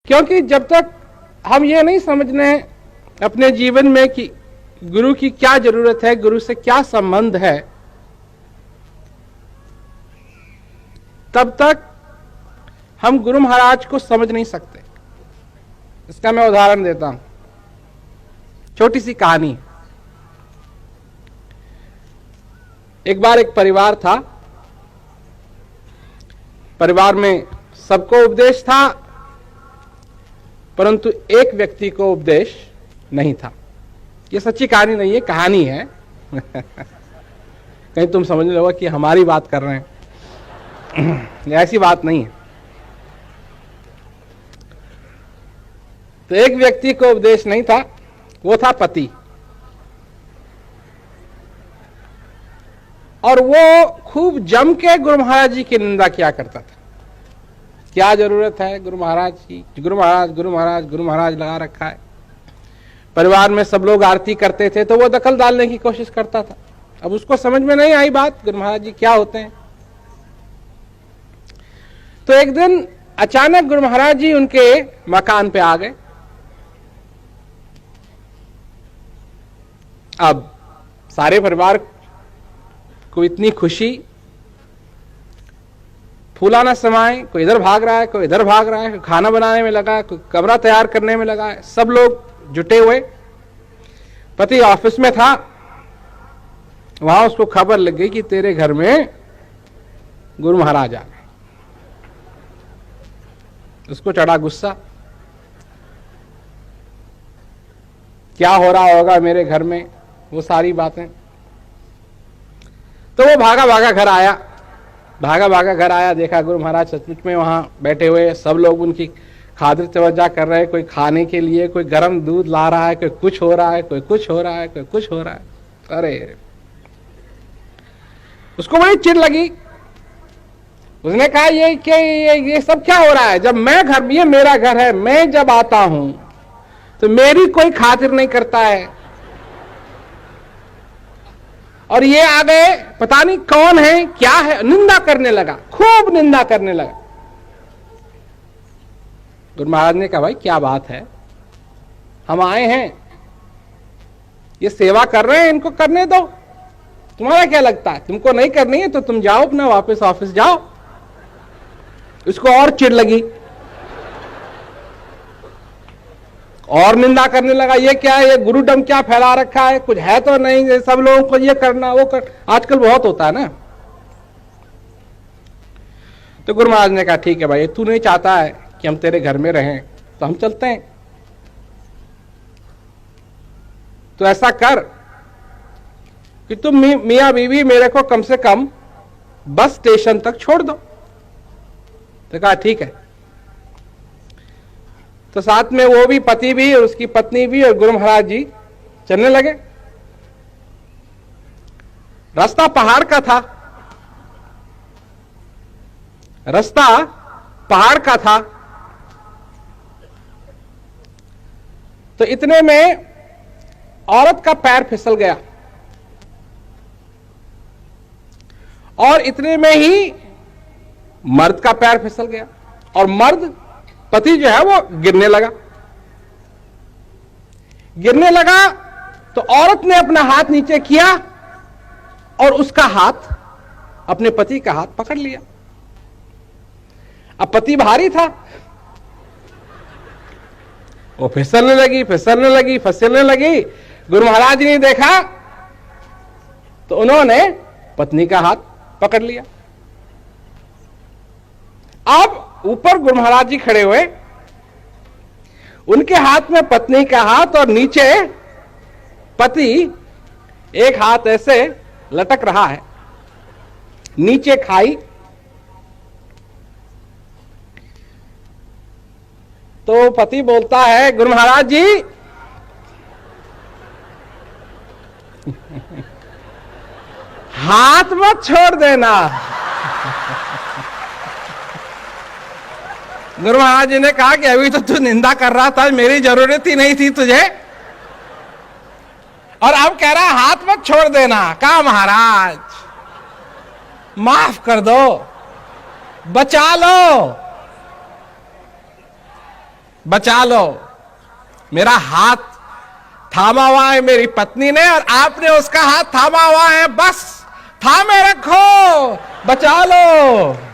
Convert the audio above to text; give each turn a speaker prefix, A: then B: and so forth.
A: क्योंकि जब तक हम ये नहीं समझने अपने जीवन में कि गुरु की क्या जरूरत है, गुरु से क्या संबंध है, तब तक हम गुरु महाराज को समझ नहीं सकते। इसका मैं उदाहरण देता हूं, छोटी सी कहानी। एक बार एक परिवार था, परिवार में सबको उपदेश था, परंतु एक व्यक्ति को उपदेश नहीं था। यह सच्ची कहानी नहीं है, कहानी है कहीं तुम समझने लगो कि हमारी बात कर रहे हैं ऐसी बात नहीं है। तो एक व्यक्ति को उपदेश नहीं था, वो था पति, और वो खूब जम के गुरु महाराज जी की निंदा किया करता था। क्या जरूरत है गुरु महाराज की, गुरु महाराज गुरु महाराज गुरु महाराज लगा रखा है। परिवार में सब लोग आरती करते थे तो वो दखल डालने की कोशिश करता था। अब उसको समझ में नहीं आई बात, गुरु महाराज जी क्या होते हैं। तो एक दिन अचानक गुरु महाराज जी उनके मकान पे आ गए। अब सारे परिवार को इतनी खुशी, फूला ना समाए, कोई इधर भाग रहा है, कोई इधर भाग रहा है, कोई खाना बनाने में लगा है, कोई कमरा तैयार करने में लगा है, सब लोग जुटे हुए। पति ऑफिस में था, वहां उसको खबर लग गई कि तेरे घर में गुरु महाराज आ गए। उसको चढ़ा गुस्सा, क्या हो रहा होगा मेरे घर में, वो सारी बातें। तो वो भागा भागा घर आया, देखा गुरु महाराज सचमुच में वहां बैठे हुए, सब लोग उनकी खातिर तवज्जा कर रहे हैं। कोई खाने के लिए, कोई गर्म दूध ला रहा है, कोई कुछ हो रहा है, कोई कुछ हो रहा है, कोई कुछ हो रहा है। अरे उसको बड़ी चिढ़ लगी। उसने कहा ये सब क्या हो रहा है, जब मैं घर, ये मेरा घर है, मैं जब आता हूं तो मेरी कोई खातिर नहीं करता है, और ये आ गए, पता नहीं कौन है क्या है, निंदा करने लगा, खूब निंदा करने लगा। गुरु महाराज ने कहा भाई क्या बात है, हम आए हैं, ये सेवा कर रहे हैं, इनको करने दो, तुम्हारा क्या लगता है, तुमको नहीं करनी है तो तुम जाओ अपना वापस ऑफिस जाओ। इसको और चिढ़ लगी और निंदा करने लगा, ये क्या है, ये गुरुडम क्या फैला रखा है, कुछ है तो नहीं, सब लोगों को ये करना वो कर, आजकल बहुत होता है ना। तो गुरु महाराज ने कहा ठीक है भाई, तू नहीं चाहता है कि हम तेरे घर में रहें तो हम चलते हैं। तो ऐसा कर कि तुम मियां बीवी मेरे को कम से कम बस स्टेशन तक छोड़ दो। तो कहा ठीक है। तो साथ में वो भी, पति भी और उसकी पत्नी भी और गुरु महाराज जी चलने लगे। रास्ता पहाड़ का था, रास्ता पहाड़ का था। तो इतने में औरत का पैर फिसल गया, और इतने में ही मर्द का पैर फिसल गया, और मर्द पति जो है वो गिरने लगा। तो औरत ने अपना हाथ नीचे किया और उसका हाथ, अपने पति का हाथ पकड़ लिया। अब पति भारी था, वो फिसलने लगी। गुरु महाराज ने देखा तो उन्होंने पत्नी का हाथ पकड़ लिया। अब ऊपर गुरु महाराज जी खड़े हुए, उनके हाथ में पत्नी का हाथ और नीचे पति, एक हाथ ऐसे लटक रहा है, नीचे खाई। तो पति बोलता है गुरु महाराज जी हाथ मत छोड़ देना। गुरु महाराज जी ने कहा कि अभी तो तू निंदा कर रहा था, मेरी जरूरत ही नहीं थी तुझे, और अब कह रहा हाथ मत छोड़ देना। कहा महाराज माफ कर दो, बचा लो, बचा लो। मेरा हाथ थामा हुआ है मेरी पत्नी ने और आपने उसका हाथ थामा हुआ है, बस थामे रखो, बचा लो।